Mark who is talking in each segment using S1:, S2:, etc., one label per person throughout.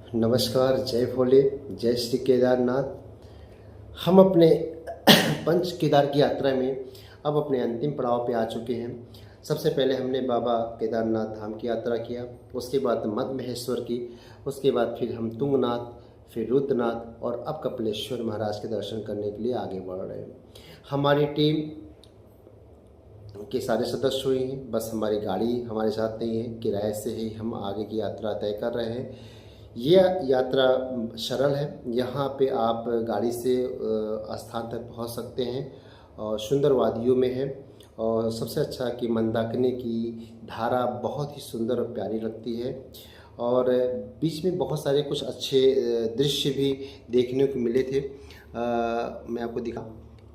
S1: नमस्कार, जय भोले, जय श्री केदारनाथ। हम अपने पंच केदार की यात्रा में अब अपने अंतिम पड़ाव पे आ चुके हैं। सबसे पहले हमने बाबा केदारनाथ धाम की यात्रा किया, उसके बाद मद महेश्वर की, उसके बाद फिर हम तुंगनाथ, फिर रुद्रनाथ और अब कपिलेश्वर महाराज के दर्शन करने के लिए आगे बढ़ रहे हैं। हमारी टीम के सारे सदस्य हुए हैं, बस हमारी गाड़ी हमारे साथ नहीं है, किराए से ही हम आगे की यात्रा तय कर रहे हैं। ये यात्रा सरल है, यहाँ पे आप गाड़ी से स्थान तक पहुँच सकते हैं और सुंदर वादियों में है। और सबसे अच्छा कि मंदाकिनी की धारा बहुत ही सुंदर और प्यारी लगती है और बीच में बहुत सारे कुछ अच्छे दृश्य भी देखने को मिले थे। मैं आपको दिखा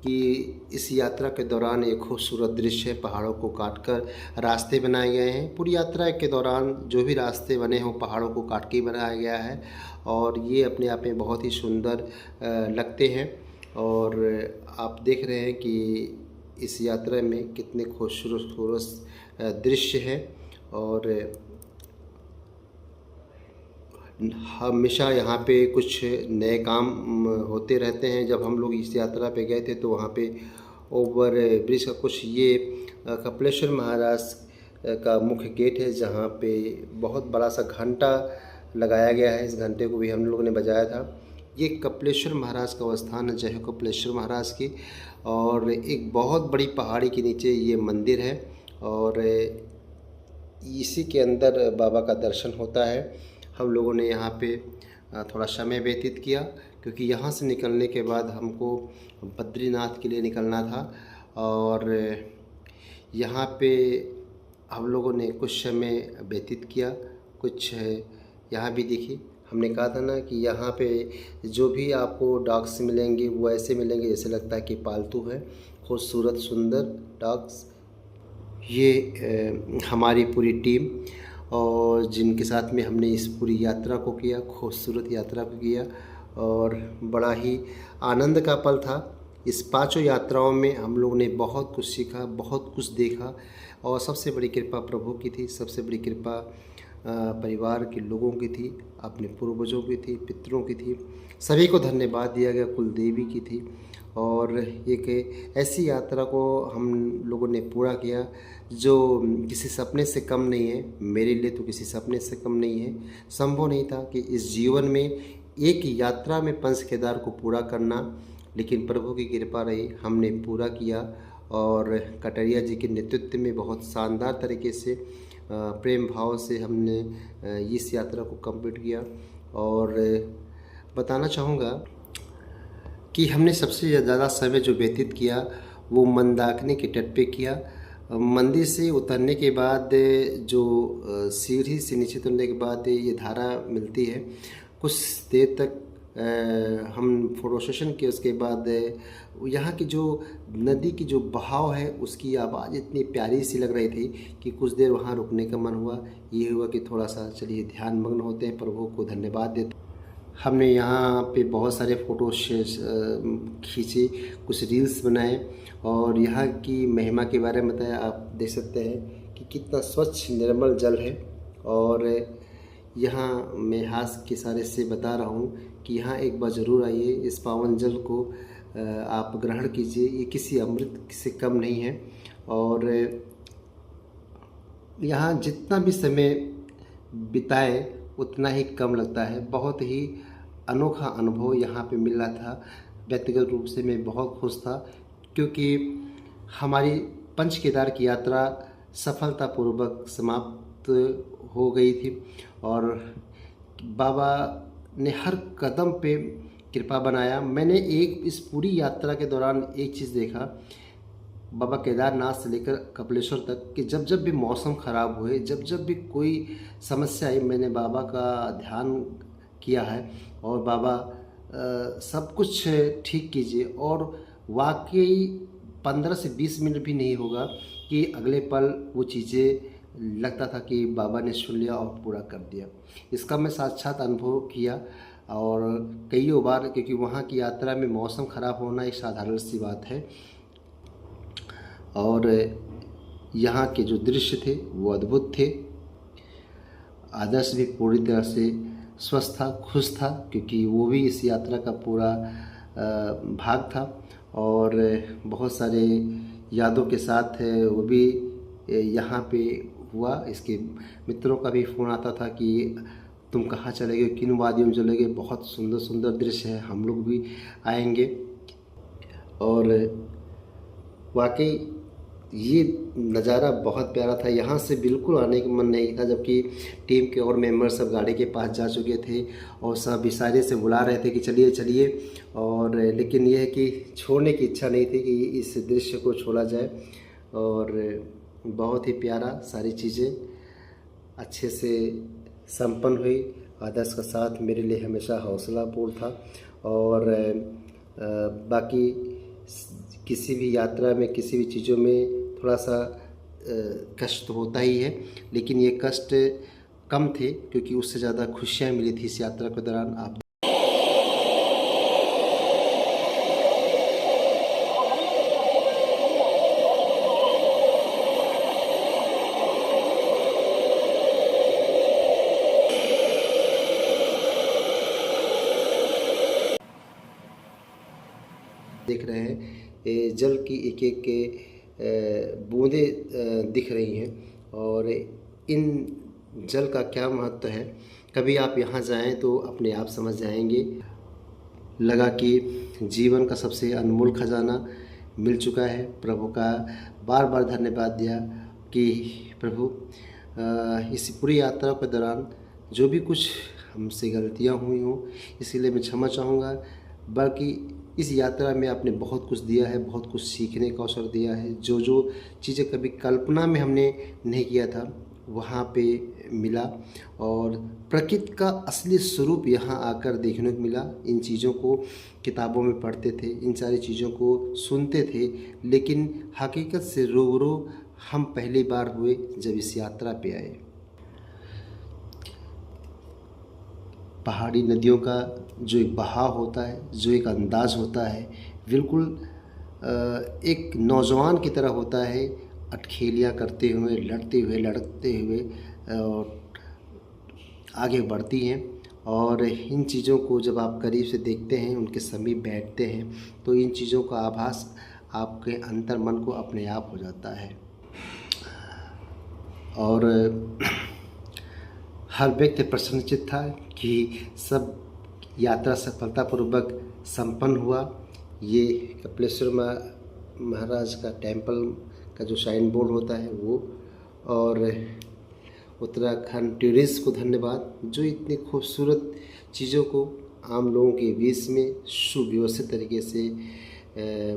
S1: कि इस यात्रा के दौरान एक खूबसूरत दृश्य है, पहाड़ों को काटकर रास्ते बनाए गए हैं। पूरी यात्रा के दौरान जो भी रास्ते बने हैं वो पहाड़ों को काट के बनाया गया है और ये अपने आप में बहुत ही सुंदर लगते हैं। और आप देख रहे हैं कि इस यात्रा में कितने खूबसूरत दृश्य है और हमेशा यहाँ पे कुछ नए काम होते रहते हैं। जब हम लोग इस यात्रा पे गए थे तो वहाँ पे ओवर ब्रिज का कुछ ये कपिलेश्वर महाराज का मुख्य गेट है, जहाँ पे बहुत बड़ा सा घंटा लगाया गया है। इस घंटे को भी हम लोगों ने बजाया था। ये कपिलेश्वर महाराज का स्थान है, जय हो कपिलेश्वर महाराज की। और एक बहुत बड़ी पहाड़ी के नीचे ये मंदिर है और इसी के अंदर बाबा का दर्शन होता है। हम लोगों ने यहाँ पे थोड़ा समय व्यतीत किया क्योंकि यहाँ से निकलने के बाद हमको बद्रीनाथ के लिए निकलना था और यहाँ पे हम लोगों ने कुछ समय व्यतीत किया। कुछ यहाँ भी देखिए, हमने कहा था ना कि यहाँ पे जो भी आपको डॉग्स मिलेंगे वो ऐसे मिलेंगे जैसे लगता है कि पालतू है। खूबसूरत सुंदर डॉग्स, ये हमारी पूरी टीम और जिनके साथ में हमने इस पूरी यात्रा को किया, खूबसूरत यात्रा को किया और बड़ा ही आनंद का पल था। इस पांचों यात्राओं में हम लोगों ने बहुत कुछ सीखा, बहुत कुछ देखा और सबसे बड़ी कृपा प्रभु की थी। सबसे बड़ी कृपा परिवार के लोगों की थी, अपने पूर्वजों की थी, पितरों की थी। सभी को धन्यवाद दिया गया, कुल देवी की थी। और एक ऐसी यात्रा को हम लोगों ने पूरा किया जो किसी सपने से कम नहीं है। मेरे लिए तो किसी सपने से कम नहीं है। संभव नहीं था कि इस जीवन में एक यात्रा में पंच केदार को पूरा करना, लेकिन प्रभु की कृपा रही, हमने पूरा किया। और कटरिया जी के नेतृत्व में बहुत शानदार तरीके से प्रेम भाव से हमने इस यात्रा को कंप्लीट किया। और बताना चाहूँगा कि हमने सबसे ज़्यादा समय जो व्यतीत किया वो मंदाकिनी के तट पे किया। मंदिर से उतरने के बाद जो सीढ़ी से नीचे उतरने के बाद ये धारा मिलती है, कुछ देर तक हम फोटो सेशन किए। उसके बाद यहाँ की जो नदी की जो बहाव है उसकी आवाज़ इतनी प्यारी सी लग रही थी कि कुछ देर वहाँ रुकने का मन हुआ। ये हुआ कि थोड़ा सा चलिए ध्यान मग्न होते हैं, प्रभु को धन्यवाद देते। हमने यहाँ पे बहुत सारे फ़ोटो खींचे, कुछ रील्स बनाए और यहाँ की महिमा के बारे में बताया। आप देख सकते हैं कि कितना स्वच्छ निर्मल जल है। और यहाँ मैं हाथ के इशारे से बता रहा हूँ कि यहाँ एक बार ज़रूर आइए, इस पावन जल को आप ग्रहण कीजिए। ये किसी अमृत से कम नहीं है। और यहाँ जितना भी समय बिताए उतना ही कम लगता है। बहुत ही अनोखा अनुभव यहाँ पे मिल रहा था। व्यक्तिगत रूप से मैं बहुत खुश था क्योंकि हमारी पंच केदार की यात्रा सफलतापूर्वक समाप्त हो गई थी और बाबा ने हर कदम पे कृपा बनाया। मैंने इस पूरी यात्रा के दौरान एक चीज़ देखा, बाबा केदारनाथ से लेकर कपिलेश्वर तक, कि जब जब भी मौसम ख़राब हुए, जब जब भी कोई समस्या आई, मैंने बाबा का ध्यान किया है और बाबा सब कुछ ठीक कीजिए। और वाकई 15 से 20 मिनट भी नहीं होगा कि अगले पल वो चीज़ें लगता था कि बाबा ने सुन लिया और पूरा कर दिया। इसका मैं साक्षात अनुभव किया और कईयों बार, क्योंकि वहाँ की यात्रा में मौसम ख़राब होना एक साधारण सी बात है। और यहाँ के जो दृश्य थे वो अद्भुत थे। आदर्श भी पूरी तरह से स्वस्थ था, खुश था, क्योंकि वो भी इस यात्रा का पूरा भाग था। और बहुत सारे यादों के साथ वो भी यहाँ पे हुआ। इसके मित्रों का भी फ़ोन आता था कि तुम कहाँ चले गए, किन वादियों में चले गए, बहुत सुंदर सुंदर दृश्य है, हम लोग भी आएंगे। और वाकई ये नज़ारा बहुत प्यारा था। यहाँ से बिल्कुल आने का मन नहीं था, जबकि टीम के और मेंबर सब गाड़ी के पास जा चुके थे और सब इशारे से बुला रहे थे कि चलिए चलिए। और लेकिन यह है कि छोड़ने की इच्छा नहीं थी कि इस दृश्य को छोड़ा जाए। और बहुत ही प्यारा, सारी चीज़ें अच्छे से संपन्न हुई। आदर्श का साथ मेरे लिए हमेशा हौसलापूर्ण था। और बाकी किसी भी यात्रा में, किसी भी चीज़ों में थोड़ा सा कष्ट तो होता ही है, लेकिन ये कष्ट कम थे क्योंकि उससे ज़्यादा खुशियाँ मिली थी इस यात्रा के दौरान। आप देख रहे हैं जल की एक एक के बूंदें दिख रही हैं। और इन जल का क्या महत्व है, कभी आप यहाँ जाएं तो अपने आप समझ जाएंगे। लगा कि जीवन का सबसे अनमोल खजाना मिल चुका है। प्रभु का बार बार धन्यवाद दिया कि प्रभु इस पूरी यात्रा के दौरान जो भी कुछ हमसे गलतियाँ हुई हों, इसीलिए मैं क्षमा चाहूँगा। बल्कि इस यात्रा में आपने बहुत कुछ दिया है, बहुत कुछ सीखने का अवसर दिया है। जो जो चीज़ें कभी कल्पना में हमने नहीं किया था वहाँ पे मिला, और प्रकृति का असली स्वरूप यहाँ आकर देखने को मिला। इन चीज़ों को किताबों में पढ़ते थे, इन सारी चीज़ों को सुनते थे, लेकिन हकीकत से रूबरू हम पहली बार हुए जब इस यात्रा पे आए। पहाड़ी नदियों का जो एक बहाव होता है, जो एक अंदाज़ होता है, बिल्कुल एक नौजवान की तरह होता है, अटखेलियाँ करते हुए, लड़ते हुए और आगे बढ़ती हैं। और इन चीज़ों को जब आप करीब से देखते हैं, उनके समीप बैठते हैं, तो इन चीज़ों का आभास आपके अंतर मन को अपने आप हो जाता है। और हर व्यक्ति प्रसन्नचित्त था कि सब यात्रा सफलतापूर्वक संपन्न हुआ। ये कपिलेश्वर महाराज का टेंपल का जो साइन बोर्ड होता है वो, और उत्तराखंड टूरिस्ट को धन्यवाद जो इतनी खूबसूरत चीज़ों को आम लोगों के बीच में सुव्यवस्थित तरीके से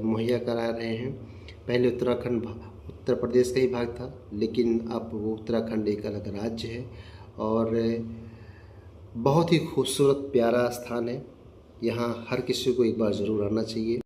S1: मुहैया करा रहे हैं। पहले उत्तराखंड उत्तर प्रदेश का ही भाग था, लेकिन अब वो उत्तराखंड एक अलग राज्य है और बहुत ही खूबसूरत प्यारा स्थान है। यहाँ हर किसी को एक बार ज़रूर आना चाहिए।